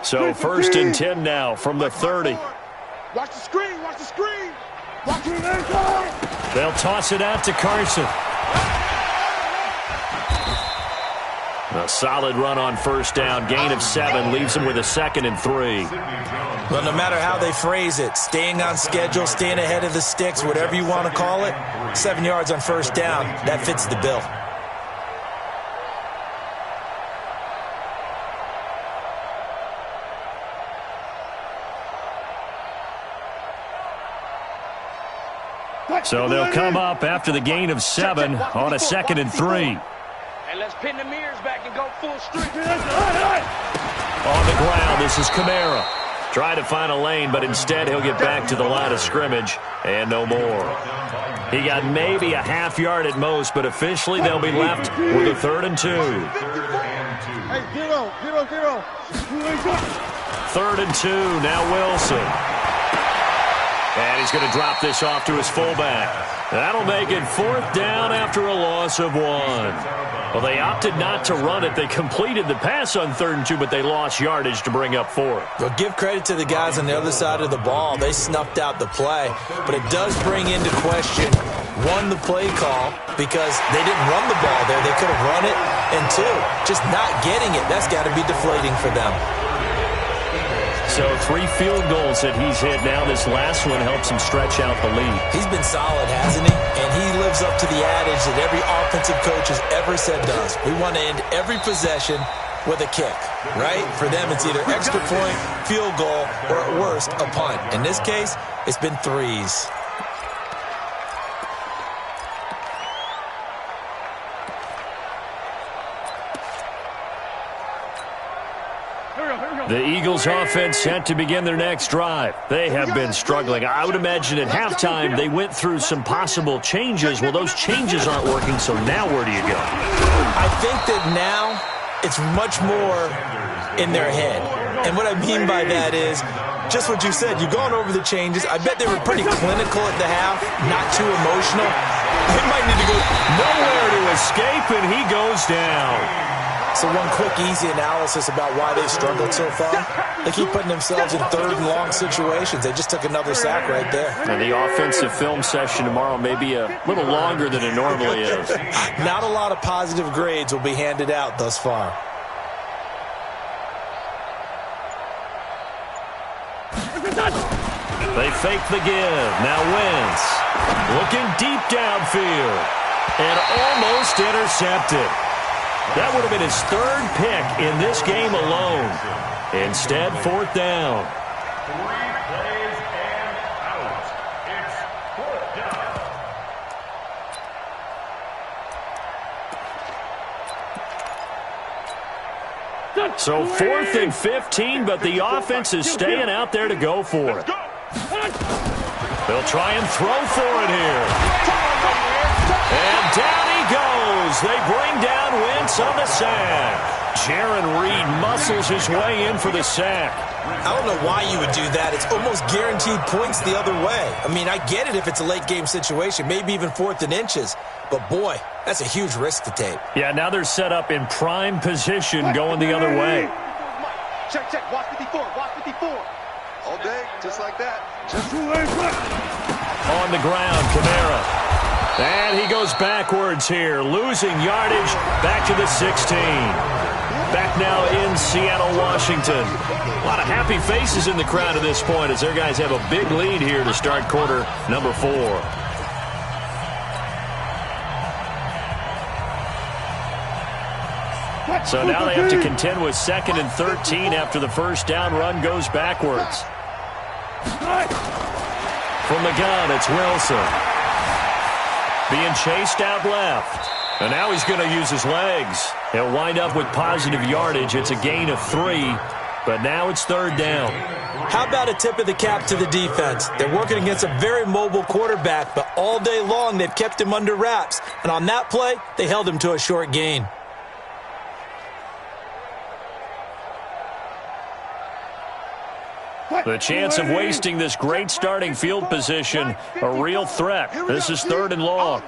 So 1st and 10 now from the 30. Watch the screen, watch the screen. Watch the They'll toss it out to Carson. A solid run on 1st down. Gain of 7 leaves them with a 2nd and 3. Well, no matter how they phrase it, staying on schedule, staying ahead of the sticks, whatever you want to call it, 7 yards on 1st down, that fits the bill. So they'll come up after the gain of 7 on a 2nd and 3. And let's pin the mirrors back and go full street. On the ground, this is Kamara. Try to find a lane, but instead he'll get back to the line of scrimmage and no more. He got maybe a half yard at most, but officially they'll be left with a 3rd and 2. Hey, 0. 3rd and 2, now Wilson. And he's going to drop this off to his fullback. That'll make it 4th down after a loss of 1. Well, they opted not to run it. They completed the pass on 3rd and 2, but they lost yardage to bring up 4th. Well, give credit to the guys on the other side of the ball. They snuffed out the play. But it does bring into question, 1, the play call, because they didn't run the ball there. They could have run it. And 2, just not getting it. That's got to be deflating for them. So 3 field goals that he's hit now. This last one helps him stretch out the lead. He's been solid, hasn't he? And he lives up to the adage that every offensive coach has ever said does. We want to end every possession with a kick, right? For them, it's either extra point, field goal, or at worst, a punt. In this case, it's been 3s. The Eagles offense set to begin their next drive. They have been struggling. I would imagine at halftime they went through some possible changes. Well, those changes aren't working, so now where do you go? I think that now it's much more in their head. And what I mean by that is just what you said. You've gone over the changes. I bet they were pretty clinical at the half, not too emotional. They might need to go nowhere to escape, and he goes down. So one quick, easy analysis about why they've struggled so far. They keep putting themselves in 3rd and long situations. They just took another sack right there. And the offensive film session tomorrow may be a little longer than it normally is. Not a lot of positive grades will be handed out thus far. They fake the give. Now Wentz looking deep downfield and almost intercepted. That would have been his 3rd pick in this game alone. Instead, 4th down. 3 plays and out. It's 4th down. So 4th and 15, but the offense is staying out there to go for it. They'll try and throw for it here. And down he goes. They bring down Wentz on the sack. Jaron Reed muscles his way in for the sack. I don't know why you would do that. It's almost guaranteed points the other way. I mean, I get it if it's a late game situation, maybe even 4th and inches. But, boy, that's a huge risk to take. Yeah, now they're set up in prime position going the other way. Check, check. Watch 54. Watch 54. All day, just like that. Just on the ground, Kamara. And he goes backwards here, losing yardage back to the 16. Back now in Seattle, Washington. A lot of happy faces in the crowd at this point as their guys have a big lead here to start quarter number 4. So now they have to contend with 2nd and 13 after the first down run goes backwards. From the gun, it's Wilson. Being chased out left. And now he's going to use his legs. He'll wind up with positive yardage. It's a gain of 3, but now it's 3rd down. How about a tip of the cap to the defense? They're working against a very mobile quarterback, but all day long they've kept him under wraps. And on that play, they held him to a short gain. The chance of wasting this great starting field position, a real threat. This is 3rd and long.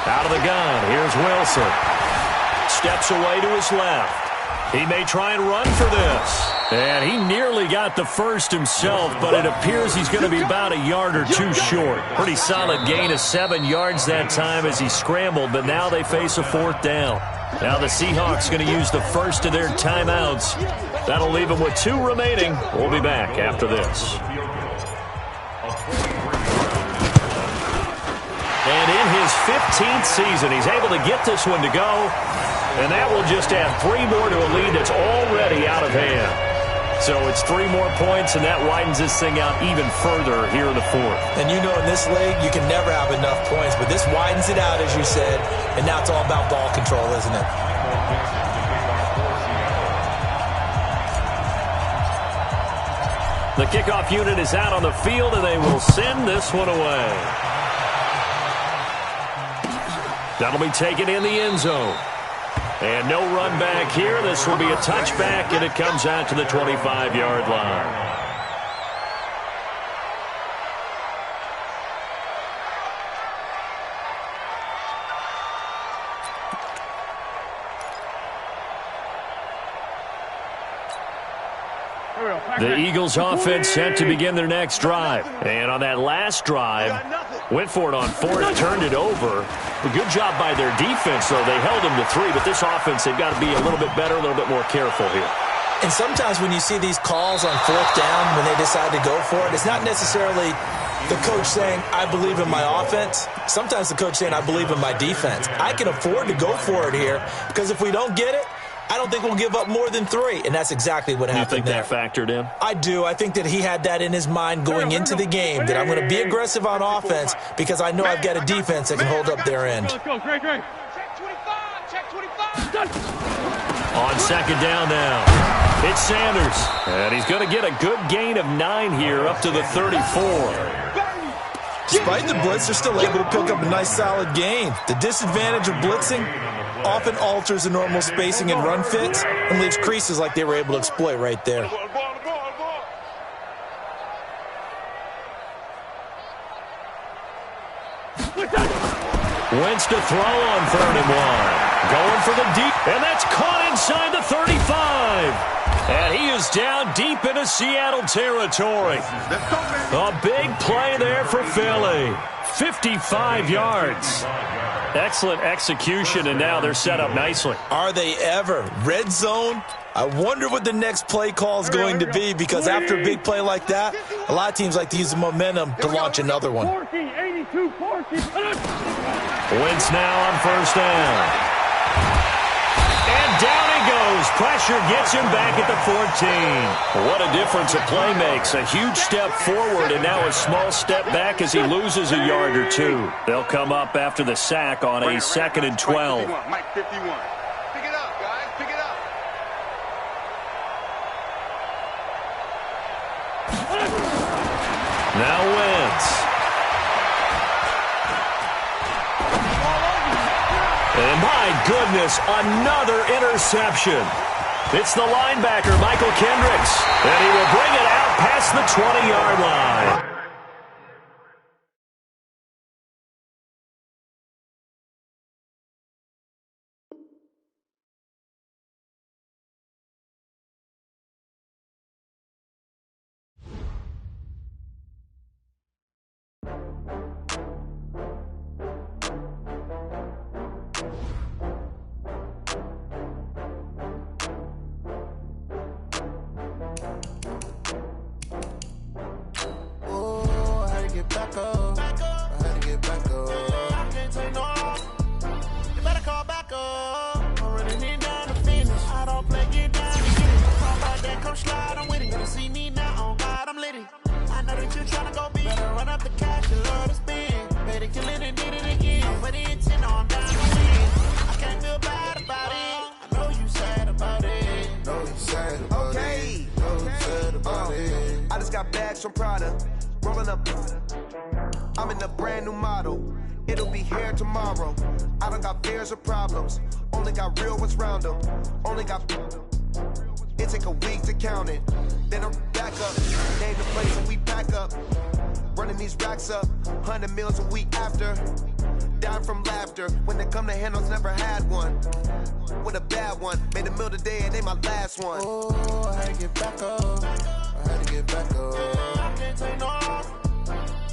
Out of the gun, here's Wilson. Steps away to his left. He may try and run for this. And he nearly got the first himself, but it appears he's going to be about a yard or two short. Pretty solid gain of 7 yards that time as he scrambled, but now they face a 4th down. Now the Seahawks going to use the first of their timeouts. That'll leave them with 2 remaining. We'll be back after this. And in his 15th season, he's able to get this one to go. And that will just add 3 more to a lead that's already out of hand. So it's 3 more points, and that widens this thing out even further here in the 4th. And you know in this league, you can never have enough points, but this widens it out, as you said, and now it's all about ball control, isn't it? The kickoff unit is out on the field, and they will send this one away. That'll be taken in the end zone. And no run back here. This will be a touchback, and it comes out to the 25-yard line. The Eagles offense set to begin their next drive. And on that last drive, went for it on 4th, turned it over. A good job by their defense, though. They held them to 3, but this offense, they've got to be a little bit better, a little bit more careful here. And sometimes when you see these calls on 4th down, when they decide to go for it, it's not necessarily the coach saying, I believe in my offense. Sometimes the coach saying, I believe in my defense. I can afford to go for it here, because if we don't get it, I don't think we'll give up more than 3, and that's exactly what happened there. You think that factored in? I do. I think that he had that in his mind going into the game, that I'm going to be aggressive on offense because I know I've got a defense that can hold up their end. Let's go. Great. Check 25. Check 25. On 2nd down now, it's Sanders. And he's going to get a good gain of 9 here up to the 34. Despite the blitz, they're still able to pick up a nice solid gain. The disadvantage of blitzing often alters the normal spacing and run fits and leaves creases like they were able to exploit right there. Wentz to throw on 3rd and 1. Going for the deep, and that's caught inside the 35. And he is down deep into Seattle territory. A big play there for Philly. 55 yards. Excellent execution, and now they're set up nicely. Are they ever? Red zone? I wonder what the next play call is going to be, because after a big play like that, a lot of teams like to use the momentum to launch another one. Wentz now on 1st down. And down he goes. Pressure gets him back at the 14. What a difference a play makes. A huge step forward and now a small step back as he loses a yard or 2. They'll come up after the sack on a 2nd and 12. Mike 51. Pick it up, guys. Pick it up. Now Wentz. And my goodness, another interception. It's the linebacker, Michael Kendricks, and he will bring it out past the 20-yard line. From Prada, rolling up. I'm in a brand new model. It'll be here tomorrow. I don't got fears or problems. Only got real ones round them. Only got. It take a week to count it. Then I'm back up. Name the place and we pack up. Running these racks up. 100 meals a week after. dying from laughter. When they come to handles, never had one. With a bad one, made a meal today and they my last one. Oh, I had to get back up. I had to get back up. I can't take no off.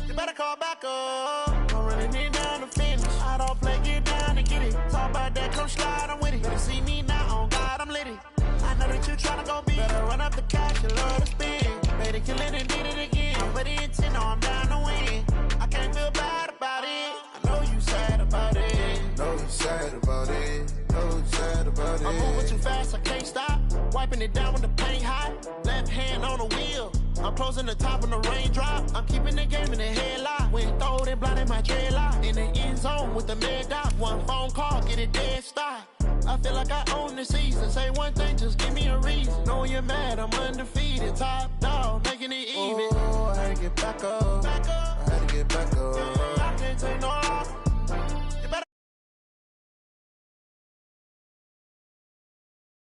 You better call back up. I'm running it down to finish. I don't play, get down and get it. Talk about that, come slide, I'm with it. Better see me now, on God, I'm litty. I know that you tryna go big. Better run up the cash, you love to spin. Made it, kill it, and did it again. But the intent, no, I'm down to win. I can't feel bad about it. I know you sad about it. Know you sad about it. Know you sad about it. I'm moving too fast, I can't stop. Wiping it down with the paint hot. Left hand on the wheel. I'm closing the top when the raindrop. I'm keeping the game in the headlock. When throwed and blinded my dreadlock. In the end zone with the mad dot. One phone call, get it dead stop. I feel like I own the season. Say one thing, just give me a reason. Knowing you're mad, I'm undefeated. Top dog, making it even. Oh, I had to get back up. I had to get back up. I can't take